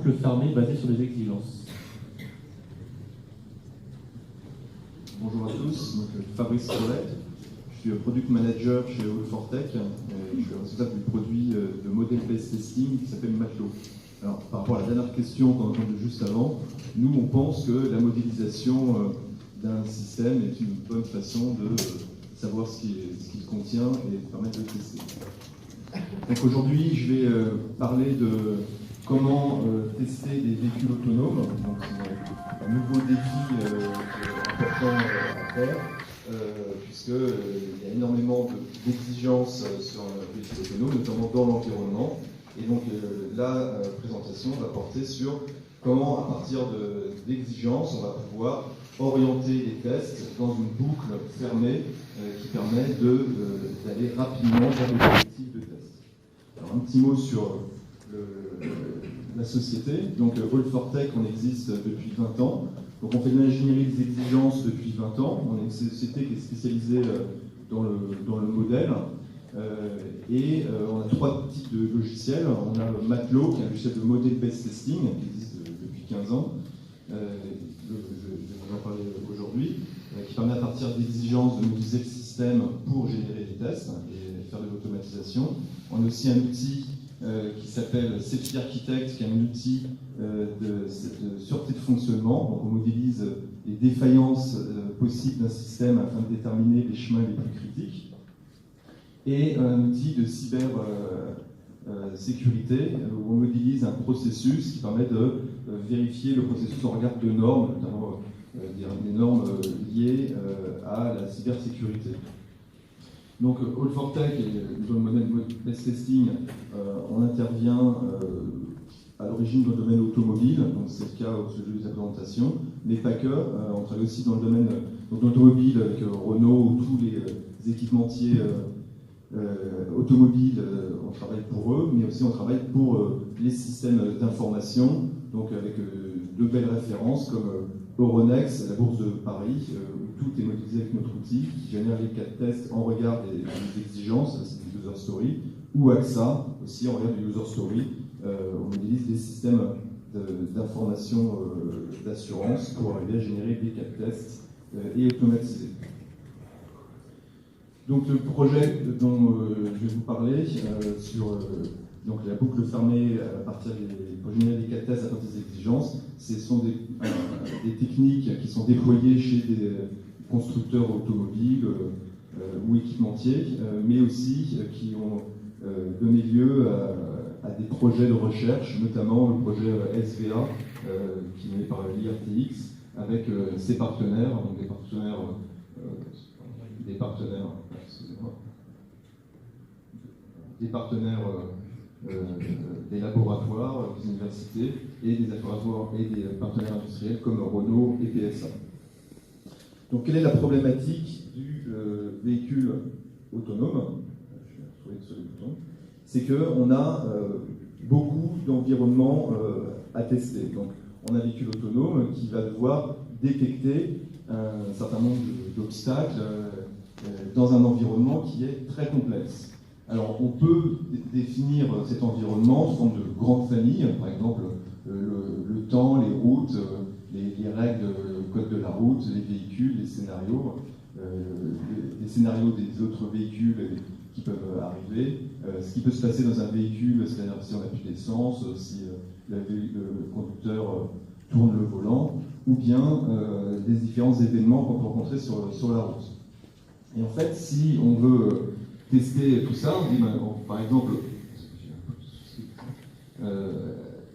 boucle fermée basée sur des exigences. Bonjour à tous, donc, Fabrice Colette, je suis product manager chez All4Tech, je suis responsable du produit de model-based testing qui s'appelle Matelot. Alors, par rapport à la dernière question qu'on entendait juste avant, nous on pense que la modélisation d'un système est une bonne façon de savoir ce qu'il contient et de permettre de le tester. Donc aujourd'hui, je vais parler de comment tester des véhicules autonomes. Donc c'est un nouveau défi important à faire, puisqu'il y a énormément d'exigences sur un véhicule autonome, notamment dans l'environnement. Et donc la présentation va porter sur comment, à partir d'exigences, on va pouvoir orienter les tests dans une boucle fermée qui permet d'aller rapidement vers l'objectif de test. Alors un petit mot sur la société. Donc All4Tech, on existe depuis 20 ans. Donc on fait de l'ingénierie des exigences depuis 20 ans. On est une société qui est spécialisée dans le modèle. Et on a 3 types de logiciels. On a Matelot, qui est un logiciel de model-based testing, qui existe depuis 15 ans. Je vais vous en parler aujourd'hui, qui permet à partir d'exigences de modéliser le système pour générer des tests et faire de l'automatisation. On a aussi un outil qui s'appelle Safety Architect, qui est un outil de sûreté de fonctionnement. Donc on modélise les défaillances possibles d'un système afin de déterminer les chemins les plus critiques. Et un outil de cybersécurité où on modélise un processus qui permet de vérifier le processus en regard de normes, notamment des normes liées à la cybersécurité. Donc All4Tech et dans le domaine model-based testing, on intervient à l'origine dans le domaine automobile, donc c'est le cas au sujet de la présentation, mais pas que. On travaille aussi dans le domaine automobile avec Renault ou tous les équipementiers automobiles, on travaille pour eux, mais aussi on travaille pour les systèmes d'information, donc avec de belles références comme Euronext, la bourse de Paris, où tout est modélisé avec notre outil qui génère les cas de tests en regard des exigences, c'est du user story, ou AXA, aussi en regard du user story, on modélise des systèmes d'information d'assurance pour arriver à générer des cas de tests et automatiser. Donc le projet dont je vais vous parler sur donc la boucle fermée à partir pour générer des cas de tests à partir des exigences, ce sont des techniques qui sont déployées chez des constructeurs automobiles ou équipementiers, mais aussi qui ont donné lieu à des projets de recherche, notamment le projet SVA qui est mené par l'IRTX avec ses partenaires, donc des partenaires des laboratoires, des universités et des laboratoires et des partenaires industriels comme Renault et PSA. Donc quelle est la problématique du véhicule autonome? Je vais retrouver sur les boutons. C'est qu'on a beaucoup d'environnements à tester. Donc on a un véhicule autonome qui va devoir détecter un certain nombre d'obstacles dans un environnement qui est très complexe. Alors on peut définir cet environnement sous forme de grandes familles, par exemple le temps, les routes, les règles, le code de la route, les véhicules, les scénarios des autres véhicules qui peuvent arriver, ce qui peut se passer dans un véhicule, c'est-à-dire si on n'a plus d'essence, si le conducteur tourne le volant, ou bien des différents événements qu'on peut rencontrer sur la route. Et en fait, si on veut tester tout ça, on dit, par exemple,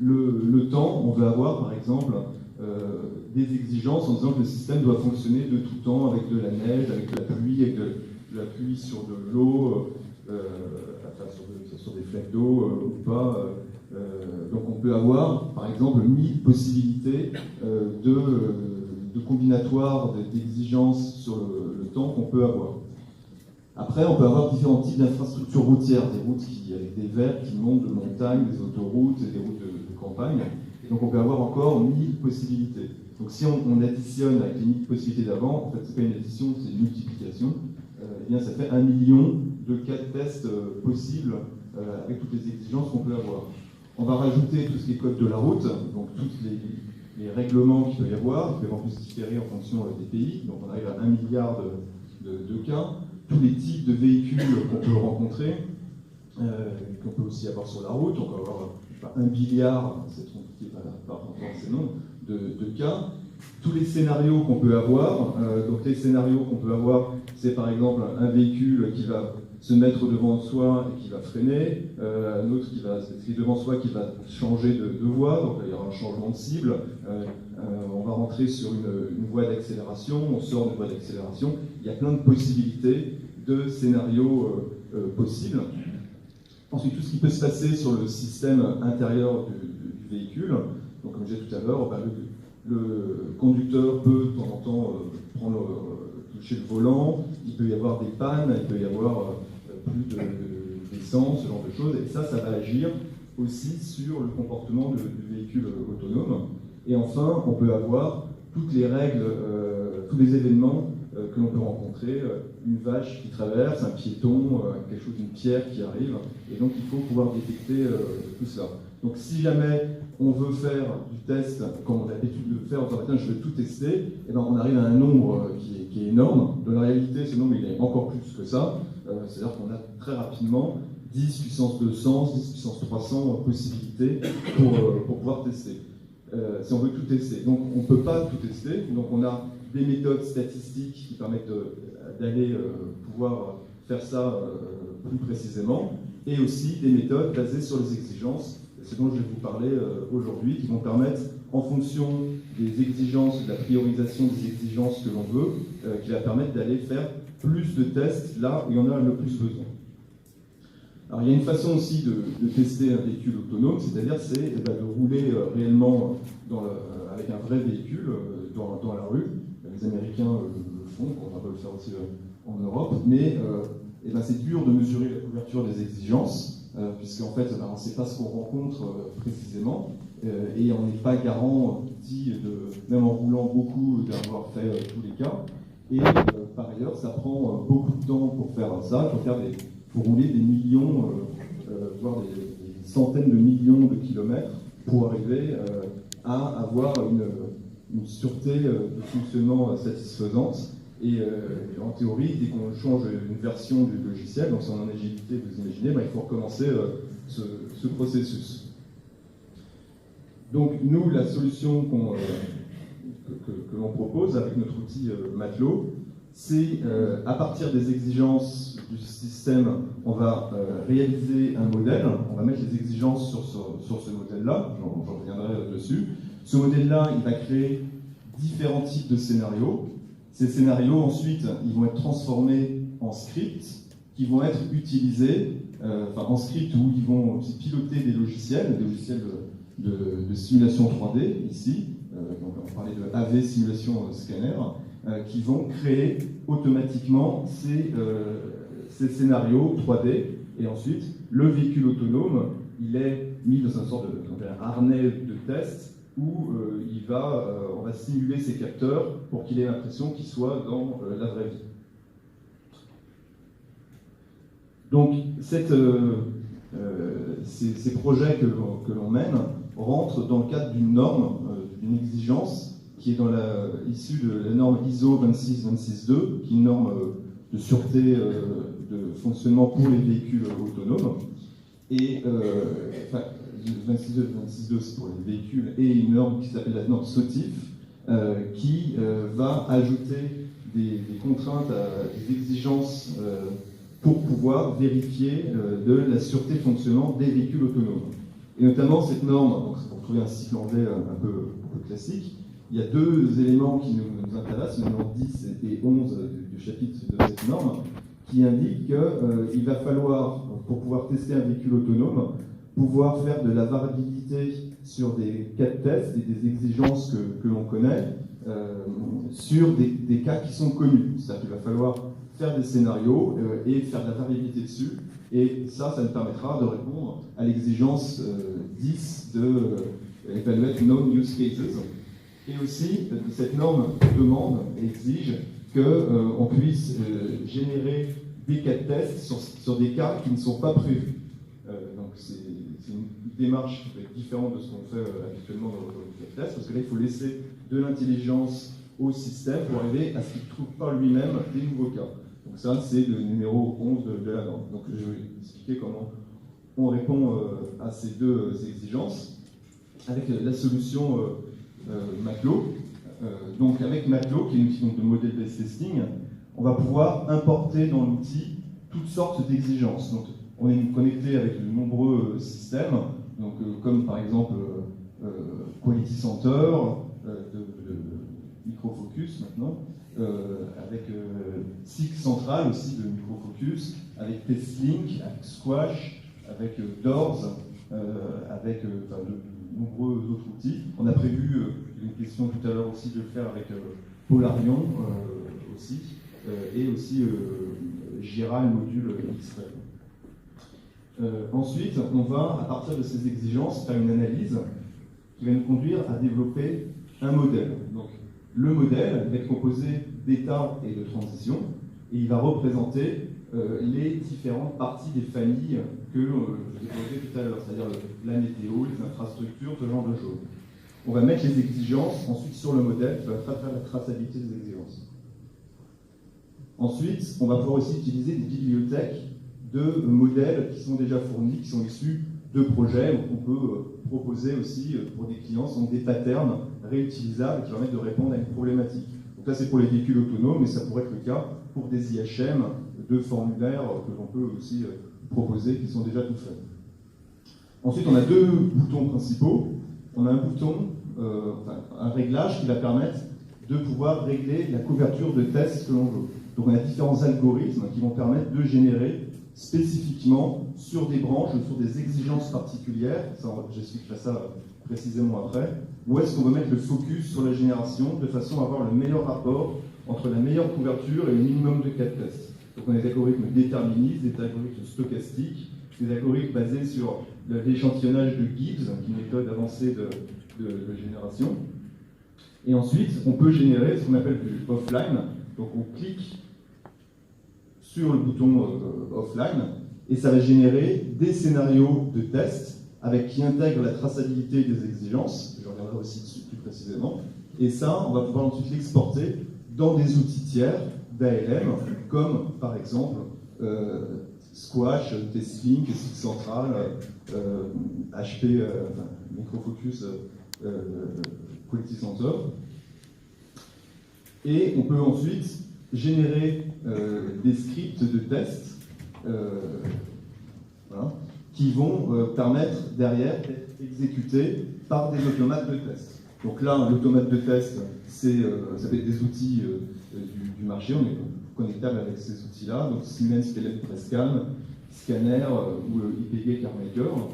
le temps, on veut avoir par exemple des exigences en disant que le système doit fonctionner de tout temps avec de la neige, avec de la pluie, avec de la pluie sur de l'eau, sur des flaques d'eau ou pas. Donc on peut avoir par exemple 1000 possibilités de combinatoires d'exigences sur le temps qu'on peut avoir. Après, on peut avoir différents types d'infrastructures routières, des routes avec des verts qui montent de montagnes, des autoroutes, des routes de campagne. Et donc on peut avoir encore 1000 possibilités. Donc si on additionne avec les 1000 possibilités d'avant, en fait c'est pas une addition, c'est une multiplication, et bien ça fait 1 million de cas de tests possibles avec toutes les exigences qu'on peut avoir. On va rajouter tout ce qui est code de la route, donc tous les règlements qu'il peut y avoir, qui peuvent en plus différer en fonction des pays. Donc on arrive à 1 milliard de cas, tous les types de véhicules qu'on peut rencontrer, qu'on peut aussi avoir sur la route. On peut avoir 1 milliard, c'est compliqué par ces nombres, de cas. Tous les scénarios qu'on peut avoir, donc les scénarios qu'on peut avoir, c'est par exemple un véhicule qui va se mettre devant soi et qui va freiner, un autre qui va se devant soi qui va changer de voie, donc il y aura un changement de cible, on va rentrer sur une voie d'accélération, on sort d'une voie d'accélération, il y a plein de possibilités de scénarios possibles. Ensuite, tout ce qui peut se passer sur le système intérieur du véhicule, donc comme je disais tout à l'heure, le conducteur peut de temps en temps toucher le volant, il peut y avoir des pannes, il peut y avoir plus d'essence, ce genre de choses, et ça va agir aussi sur le comportement du véhicule autonome. Et enfin, on peut avoir toutes les règles, tous les événements que l'on peut rencontrer, une vache qui traverse, un piéton, quelque chose, une pierre qui arrive, et donc il faut pouvoir détecter tout cela. Donc si jamais on veut faire du test, comme on a l'habitude de faire en disant je veux tout tester, et ben on arrive à un nombre qui est énorme. Dans la réalité, ce nombre il est encore plus que ça. C'est-à-dire qu'on a très rapidement 10 puissance 200, 10 puissance 300 possibilités pour pouvoir tester. Si on veut tout tester. Donc on ne peut pas tout tester. Donc on a des méthodes statistiques qui permettent d'aller pouvoir faire ça plus précisément, et aussi des méthodes basées sur les exigences. C'est dont je vais vous parler aujourd'hui, qui vont permettre, en fonction des exigences, de la priorisation des exigences que l'on veut, qui va permettre d'aller faire plus de tests là où il y en a le plus besoin. Alors il y a une façon aussi de tester un véhicule autonome, c'est-à-dire de rouler réellement avec un vrai véhicule dans la rue. Les Américains le font, on va le faire aussi en Europe, mais c'est dur de mesurer la couverture des exigences. Puisqu'en fait, on ne sait pas ce qu'on rencontre précisément, et on n'est pas garanti, même en roulant beaucoup, d'avoir fait tous les cas. Et par ailleurs, ça prend beaucoup de temps pour faire ça, pour rouler des millions, voire des centaines de millions de kilomètres, pour arriver à avoir une sûreté de fonctionnement satisfaisante. Et en théorie, dès qu'on change une version du logiciel, donc si on en agilité, vous imaginez, il faut recommencer ce processus. Donc nous, la solution que l'on propose avec notre outil Matelot, c'est à partir des exigences du système, on va réaliser un modèle, on va mettre les exigences sur ce modèle-là, j'en reviendrai dessus. Ce modèle-là, il va créer différents types de scénarios. Ces scénarios, ensuite, ils vont être transformés en scripts qui vont être utilisés, en scripts où ils vont aussi piloter des logiciels de simulation 3D, ici, donc on parlait de AV Simulation Scanner, qui vont créer automatiquement ces scénarios 3D, et ensuite, le véhicule autonome, il est mis dans une sorte d'un harnais de test, où on va simuler ces capteurs pour qu'il ait l'impression qu'il soit dans la vraie vie. Donc, ces projets que l'on mène rentrent dans le cadre d'une norme, d'une exigence, qui est issue de la norme ISO 26262, qui est une norme de sûreté de fonctionnement pour les véhicules autonomes. Et 26262, c'est pour les véhicules, et une norme qui s'appelle la norme SOTIF, qui va ajouter des contraintes, des exigences pour pouvoir vérifier de la sûreté de fonctionnement des véhicules autonomes. Et notamment cette norme, donc pour trouver un cycle anglais un peu classique, il y a deux éléments qui nous intéressent, le numéro 10 et 11 du chapitre de cette norme, qui indiquent qu'il va falloir, pour pouvoir tester un véhicule autonome, pouvoir faire de la variabilité sur des cas de test et des exigences que l'on connaît sur des cas qui sont connus. C'est-à-dire qu'il va falloir faire des scénarios et faire de la variabilité dessus. Et ça nous permettra de répondre à l'exigence 10 de Evaluate Known Use Cases. Et aussi, cette norme demande et exige qu'on puisse générer des cas de test sur des cas qui ne sont pas prévus. Donc c'est une démarche qui peut être différente de ce qu'on fait habituellement dans le test, parce que là il faut laisser de l'intelligence au système pour arriver à ce qu'il ne trouve pas lui-même des nouveaux cas. Donc ça c'est le numéro 11 de la norme. Donc je vais expliquer comment on répond à ces deux exigences avec la solution Matelot. Donc avec Matelot, qui est un outil de model-based testing, on va pouvoir importer dans l'outil toutes sortes d'exigences. Donc on est connecté avec de nombreux systèmes, donc, comme par exemple Quality Center, de Microfocus maintenant, avec SIG Central aussi de Microfocus, avec TestLink, avec Squash, avec Doors, avec de nombreux autres outils. On a prévu une question tout à l'heure aussi de le faire avec Polarion aussi, et aussi Jira, le module X-Ray. Ensuite, on va, à partir de ces exigences, faire une analyse qui va nous conduire à développer un modèle. Donc, le modèle va être composé d'états et de transitions, et il va représenter les différentes parties des familles que je vous ai posées tout à l'heure, c'est-à-dire la météo, les infrastructures, ce genre de choses. On va mettre les exigences ensuite sur le modèle qui va faire la traçabilité des exigences. Ensuite, on va pouvoir aussi utiliser des bibliothèques de modèles qui sont déjà fournis, qui sont issus de projets. Donc on peut proposer aussi pour des clients sont des patterns réutilisables qui permettent de répondre à une problématique. Donc là c'est pour les véhicules autonomes, mais ça pourrait être le cas pour des IHM de formulaires que l'on peut aussi proposer qui sont déjà tout faits. Ensuite on a deux boutons principaux. On a un bouton, un réglage qui va permettre de pouvoir régler la couverture de tests que l'on veut. Donc on a différents algorithmes qui vont permettre de générer spécifiquement sur des branches, sur des exigences particulières, j'expliquerai ça précisément après, où est-ce qu'on veut mettre le focus sur la génération de façon à avoir le meilleur rapport entre la meilleure couverture et le minimum de cas de test. Donc on a des algorithmes déterministes, des algorithmes stochastiques, des algorithmes basés sur l'échantillonnage de Gibbs, qui est une méthode avancée de génération. Et ensuite, on peut générer ce qu'on appelle du offline. Donc on clique sur le bouton offline et ça va générer des scénarios de tests qui intègrent la traçabilité des exigences. Je reviendrai aussi dessus plus précisément. Et ça, on va pouvoir ensuite l'exporter dans des outils tiers d'ALM, comme par exemple Squash, TestLink, SIG Central, HP, Microfocus, Quality Center. Et on peut ensuite générer des scripts de tests voilà, qui vont permettre derrière d'être exécutés par des automates de test. Donc là, l'automate de test, ça peut être des outils du marché, on est connectable avec ces outils-là, donc Siemens, PLM, Prescan, Scanner ou IPG CarMaker.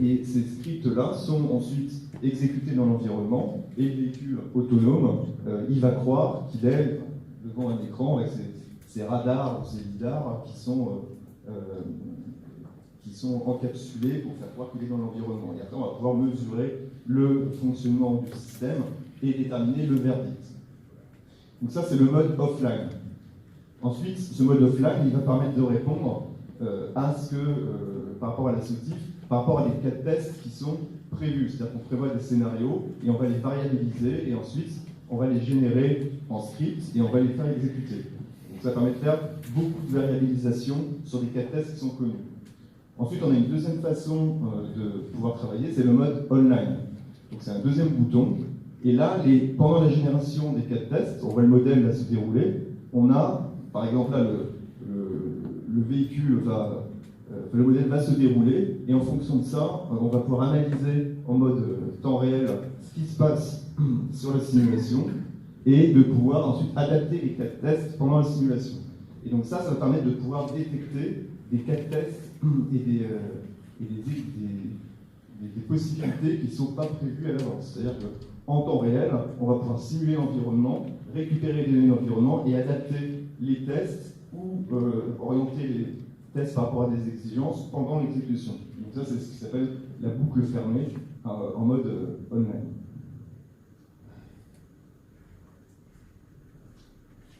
Et ces scripts-là sont ensuite exécutés dans l'environnement et le véhicule autonome, il va croire qu'il est devant un écran avec ces radars ou ces lidars qui sont encapsulés pour faire croire qu'il est dans l'environnement. Et après, on va pouvoir mesurer le fonctionnement du système et déterminer le verdict. Donc ça, c'est le mode offline. Ensuite, ce mode offline, il va permettre de répondre à ce que, par rapport à l'assertif, par rapport à des cas de tests qui sont prévus. C'est-à-dire qu'on prévoit des scénarios et on va les variabiliser et ensuite on va les générer en script et on va les faire exécuter. Donc ça permet de faire beaucoup de variabilisation sur des cas de tests qui sont connus. Ensuite, on a une deuxième façon de pouvoir travailler, c'est le mode online. Donc c'est un deuxième bouton. Et là, pendant la génération des cas de test, on voit le modèle là, se dérouler. On a, par exemple, là, le véhicule le modèle va se dérouler, et en fonction de ça, on va pouvoir analyser en mode temps réel ce qui se passe sur la simulation, et de pouvoir ensuite adapter les cas de test pendant la simulation. Et donc ça va permettre de pouvoir détecter des cas de test et des possibilités qui ne sont pas prévues à l'avance. C'est-à-dire qu'en temps réel, on va pouvoir simuler l'environnement, récupérer les données de l'environnement et adapter les tests ou orienter les tests par rapport à des exigences pendant l'exécution. Donc ça, c'est ce qui s'appelle la boucle fermée en mode online.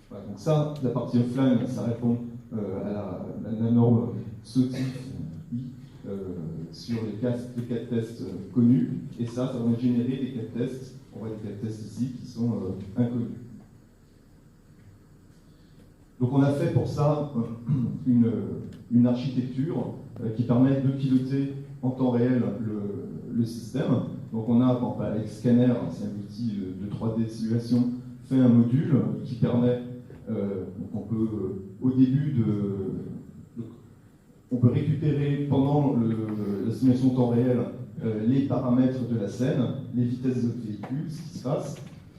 Voilà, donc ça, la partie offline, ça répond à la norme SOTIF. sur les cas de tests connus, et ça va générer des cas de tests, on voit des cas de tests ici qui sont inconnus. Donc on a fait pour ça une architecture qui permet de piloter en temps réel le système. Donc on a, par exemple, avec Scanner, c'est un outil de 3D simulation, fait un module qui permet, donc on peut au début on peut récupérer pendant la simulation temps réel les paramètres de la scène, les vitesses de véhicule, ce qui se passe.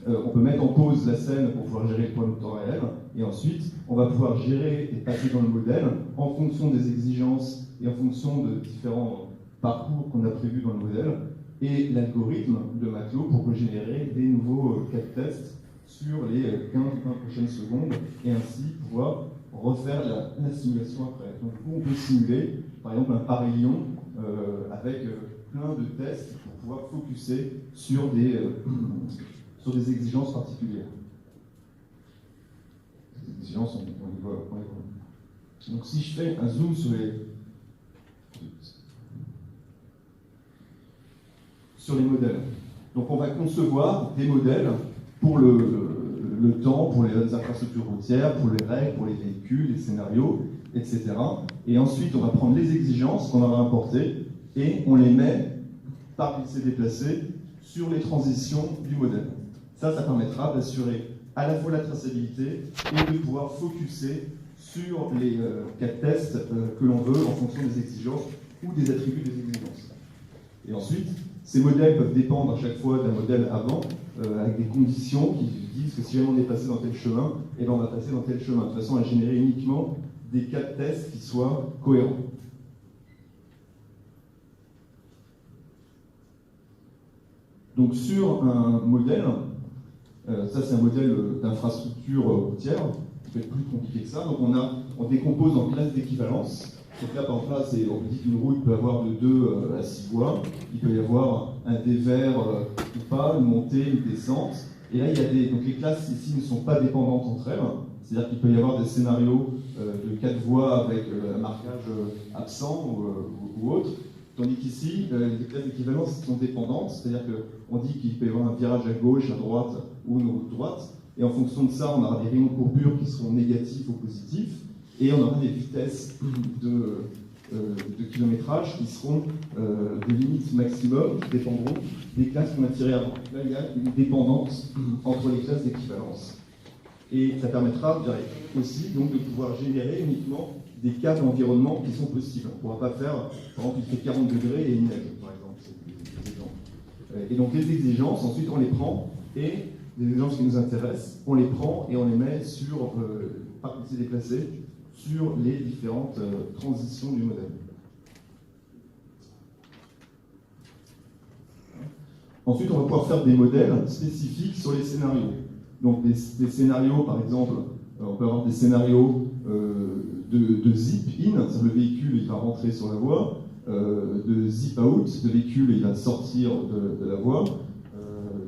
On peut mettre en pause la scène pour pouvoir gérer le problème de temps réel, et ensuite on va pouvoir gérer et passer dans le modèle en fonction des exigences et en fonction de différents parcours qu'on a prévus dans le modèle, et l'algorithme de Matelot pour générer des nouveaux cas de test sur les 15 prochaines secondes, et ainsi pouvoir refaire la simulation après. Donc du coup on peut simuler par exemple un parélyon avec plein de tests pour pouvoir focuser sur des exigences particulières. Les exigences, on les voit. Donc si je fais un zoom sur les modèles, donc on va concevoir des modèles pour le temps, pour les infrastructures routières, pour les règles, pour les véhicules, les scénarios, etc. Et ensuite, on va prendre les exigences qu'on aura importées et on les met par glissé-déplacé sur les transitions du modèle. Ça permettra d'assurer à la fois la traçabilité et de pouvoir focuser sur les cas de test que l'on veut en fonction des exigences ou des attributs des exigences. Et ensuite, ces modèles peuvent dépendre à chaque fois d'un modèle avant, avec des conditions qui disent que si jamais on est passé dans tel chemin, et ben on va passer dans tel chemin, de façon à générer uniquement des cas de test qui soient cohérents. Donc sur un modèle, ça c'est un modèle d'infrastructure routière, qui peut être plus compliqué que ça, donc on décompose en classes d'équivalence. Donc là, par exemple, là, on dit qu'une route peut avoir de 2 à 6 voies. Il peut y avoir un dévers ou pas, une montée, une descente. Et là, donc les classes ici ne sont pas dépendantes entre elles. C'est-à-dire qu'il peut y avoir des scénarios de 4 voies avec un marquage absent ou autre. Tandis qu'ici, les classes d'équivalence sont dépendantes. C'est-à-dire qu'on dit qu'il peut y avoir un virage à gauche, à droite ou une route droite. Et en fonction de ça, on aura des rayons de courbure qui seront négatifs ou positifs. Et on aura des vitesses de kilométrage qui seront des limites maximum, qui dépendront des classes qu'on a tirées avant. Là, il y a une dépendance entre les classes d'équivalence. Et ça permettra aussi donc, de pouvoir générer uniquement des cas d'environnement qui sont possibles. On ne pourra pas faire, par exemple, il fait 40 degrés et il neige, par exemple. C'est des exemples. Et donc les exigences, ensuite on les prend, et les exigences qui nous intéressent, on les prend et on les met sur, par glissé déplacé, sur les différentes transitions du modèle. Ensuite, on va pouvoir faire des modèles spécifiques sur les scénarios. Donc, des scénarios, par exemple, on peut avoir des scénarios de zip in, c'est-à-dire le véhicule il va rentrer sur la voie, de zip out, le véhicule il va sortir de la voie,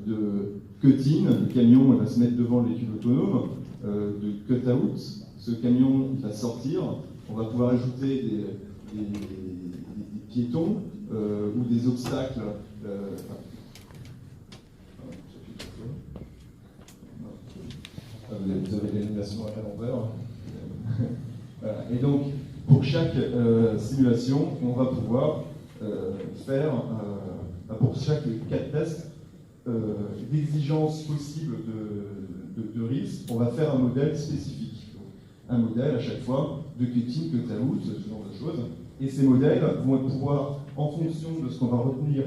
de cut in, le camion il va se mettre devant le véhicule autonome, de cut out, ce camion il va sortir, on va pouvoir ajouter des piétons ou des obstacles. Vous avez l'animation à l'envers. Voilà. Et donc, pour chaque simulation, on va pouvoir faire, pour chaque cas de test, d'exigence possible de risque, on va faire un modèle spécifique. Donc, un modèle à chaque fois de cutting, cut out, ce genre de choses. Et ces modèles vont pouvoir, en fonction de ce qu'on va retenir,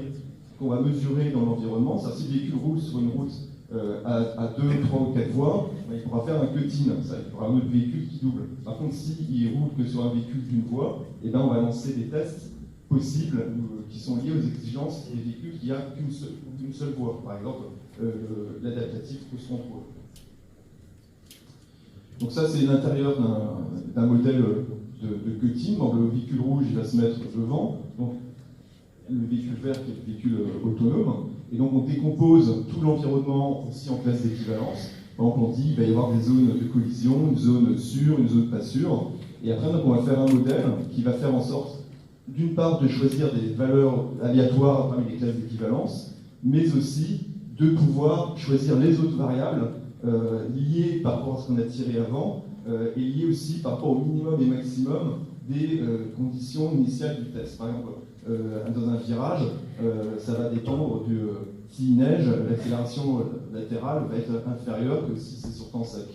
qu'on va mesurer dans l'environnement, c'est-à-dire si le véhicule roule sur une route à 2, 3 ou 4 voies, il pourra faire un cut-in, il y aura un autre véhicule qui double. Par contre, s'il roule que sur un véhicule d'une voie, eh ben, on va lancer des tests possibles qui sont liés aux exigences des véhicules qui n'ont qu'une seule voie. Par exemple, l'adaptatif cruise control. Donc ça, c'est l'intérieur d'un modèle de cutting. Donc, le véhicule rouge, il va se mettre devant. Donc, le véhicule vert qui est le véhicule autonome. Et donc on décompose tout l'environnement aussi en classes d'équivalence. Par exemple, on dit qu'il va y avoir des zones de collision, une zone sûre, une zone pas sûre. Et après, donc, on va faire un modèle qui va faire en sorte d'une part de choisir des valeurs aléatoires parmi les classes d'équivalence, mais aussi de pouvoir choisir les autres variables liées par rapport à ce qu'on a tiré avant et liées aussi par rapport au minimum et maximum des conditions initiales du test. Par exemple, dans un virage, ça va dépendre de s'il neige, l'accélération latérale va être inférieure que si c'est sur temps sec.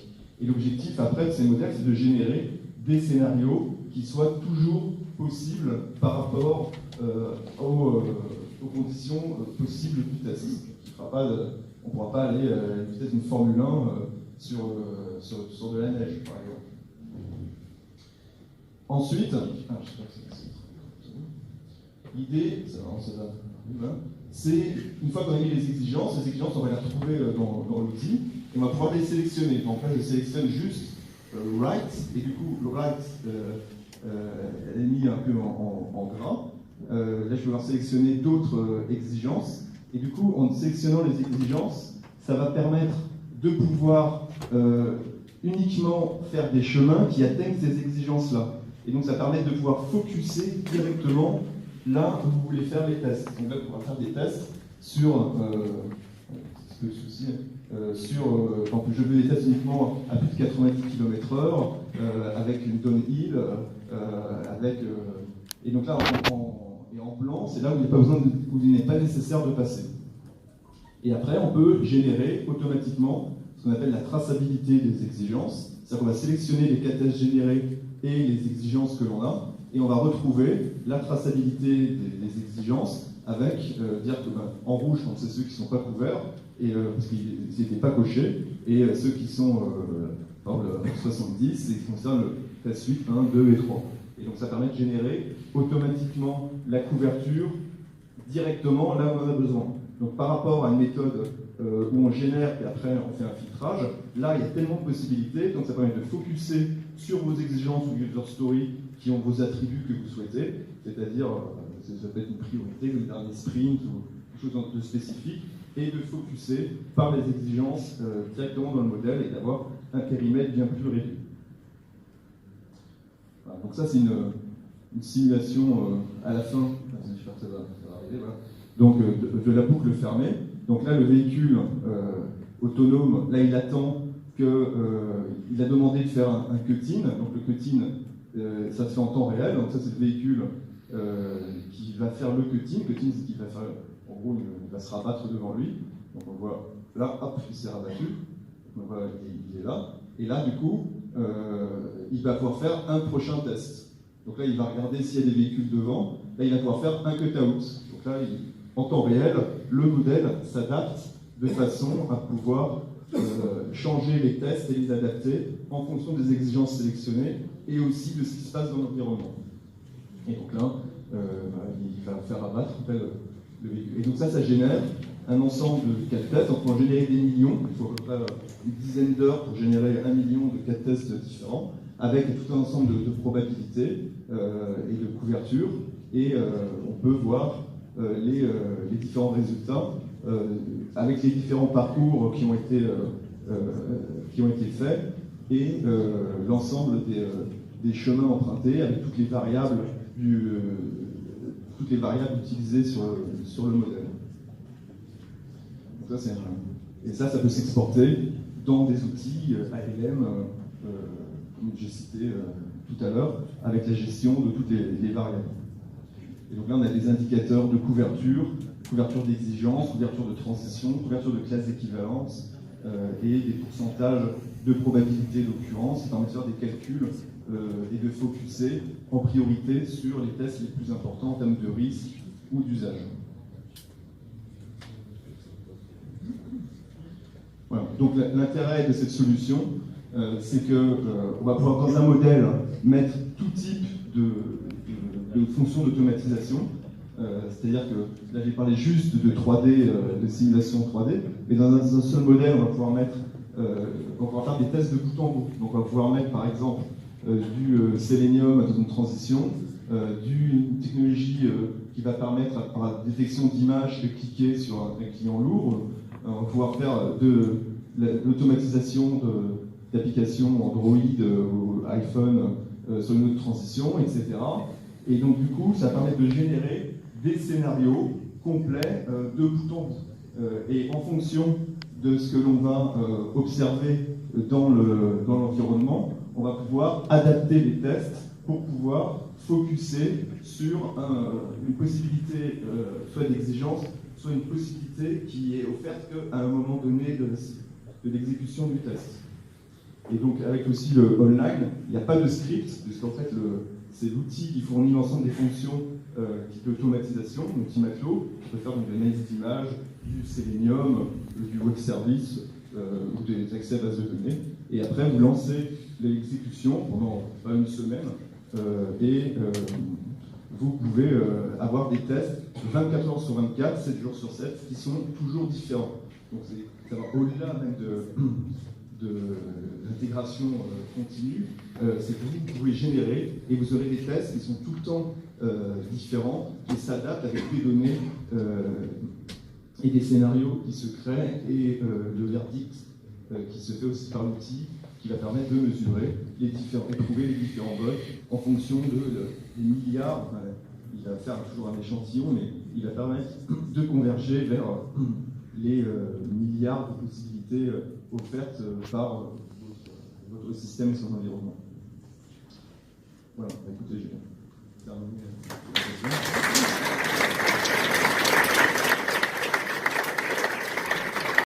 Et l'objectif après de ces modèles, c'est de générer des scénarios qui soient toujours possibles par rapport aux conditions possibles du test. On ne pourra pas aller à la vitesse d'une Formule 1 sur de la neige, par exemple. Ensuite, l'idée, c'est, une fois qu'on a mis les exigences, on va les retrouver dans l'outil, et on va pouvoir les sélectionner. Donc là, je sélectionne juste right, et du coup, le right est mis un peu en gras. Là, je vais pouvoir sélectionner d'autres exigences, et du coup, en sélectionnant les exigences, ça va permettre de pouvoir uniquement faire des chemins qui atteignent ces exigences-là. Et donc, ça permet de pouvoir focuser directement là où vous voulez faire les tests. Donc là, on va faire des tests sur, quand je veux des tests uniquement à plus de 90 km/h, avec une downhill, et donc là, en blanc, c'est là où il n'est pas nécessaire de passer. Et après, on peut générer automatiquement ce qu'on appelle la traçabilité des exigences. C'est-à-dire qu'on va sélectionner les cas tests générés et les exigences que l'on a, et on va retrouver la traçabilité des exigences avec, dire que en rouge, c'est ceux qui ne sont pas couverts, et, parce qu'ils n'étaient pas cochés, et ceux qui sont par le 70, c'est qui concerne le test 8, 1, 2 et 3. Et donc ça permet de générer automatiquement la couverture directement là où on en a besoin. Donc par rapport à une méthode où on génère et après on fait un filtrage, là il y a tellement de possibilités, donc ça permet de focuser sur vos exigences ou user story qui ont vos attributs que vous souhaitez, c'est-à-dire ça peut être une priorité, le dernier sprint ou quelque chose de spécifique, et de focuser par les exigences directement dans le modèle et d'avoir un périmètre bien plus réduit. Voilà, donc ça c'est une simulation à la fin, j'espère que ça va arriver, voilà. Donc de la boucle fermée. Donc là le véhicule autonome, là il attend il a demandé de faire un cut-in, donc le cut-in ça se fait en temps réel, donc ça c'est le véhicule qui va faire le cut-in, c'est qu'il va faire, en gros il va se rabattre devant lui, donc on voit là, hop, il s'est rabattu, donc voilà, il est là, et là du coup il va pouvoir faire un prochain test. Donc là il va regarder s'il y a des véhicules devant, là il va pouvoir faire un cut-out, donc là en temps réel, le modèle s'adapte de façon à pouvoir changer les tests et les adapter en fonction des exigences sélectionnées et aussi de ce qui se passe dans l'environnement. Et donc là, il va faire abattre le véhicule. Et donc ça génère un ensemble de cas de tests. On peut en générer des millions, il faut à peu près une dizaine d'heures pour générer 1 million de cas de tests différents, avec tout un ensemble de probabilités et de couverture. Et on peut voir les différents résultats avec les différents parcours qui ont été faits et l'ensemble des chemins empruntés avec toutes les variables utilisées sur le modèle. Donc ça, ça peut s'exporter dans des outils ALM, comme j'ai cité tout à l'heure, avec la gestion de toutes les variables. Et donc là, on a des indicateurs de couverture d'exigence, couverture de transition, couverture de classe d'équivalence et des pourcentages de probabilité d'occurrence. Ça permet de faire des calculs et de focuser en priorité sur les tests les plus importants en termes de risque ou d'usage. Voilà. Donc l'intérêt de cette solution, c'est qu'on va pouvoir dans un modèle mettre tout type de fonctions d'automatisation. C'est-à-dire que là j'ai parlé juste de 3D, de simulation 3D, mais dans un seul modèle on va pouvoir faire des tests de bout en bout. Donc on va pouvoir mettre par exemple du Selenium dans une transition, une technologie qui va permettre par la détection d'images de cliquer sur un client lourd. On va pouvoir faire de l'automatisation d'applications Android ou iPhone sur une autre transition, etc. Et donc, du coup, ça permet de générer des scénarios complets de bout en bout. Et en fonction de ce que l'on va observer dans l'environnement, on va pouvoir adapter les tests pour pouvoir focuser sur une possibilité soit d'exigence, soit une possibilité qui est offerte qu'à un moment donné de l'exécution du test. Et donc avec aussi le online, il n'y a pas de script, puisqu'en fait c'est l'outil qui fournit l'ensemble des fonctions type automatisation, donc Timaclo, qui peut faire donc, de l'analyse d'image, du Selenium, du web service ou des accès à base de données. Et après vous lancez l'exécution pendant une semaine et vous pouvez avoir des tests 24 heures sur 24, 7 jours sur 7, qui sont toujours différents. Donc ça va au-delà même de l'intégration continue, c'est que vous pouvez générer et vous aurez des tests qui sont tout le temps différents, qui s'adaptent avec des données et des scénarios qui se créent et le verdict qui se fait aussi par l'outil qui va permettre de mesurer et trouver les différents bugs en fonction des milliards. Il va faire toujours un échantillon, mais il va permettre de converger vers les milliards de possibilités offertes par votre système et son environnement. Voilà, écoutez, j'ai terminé la présentation.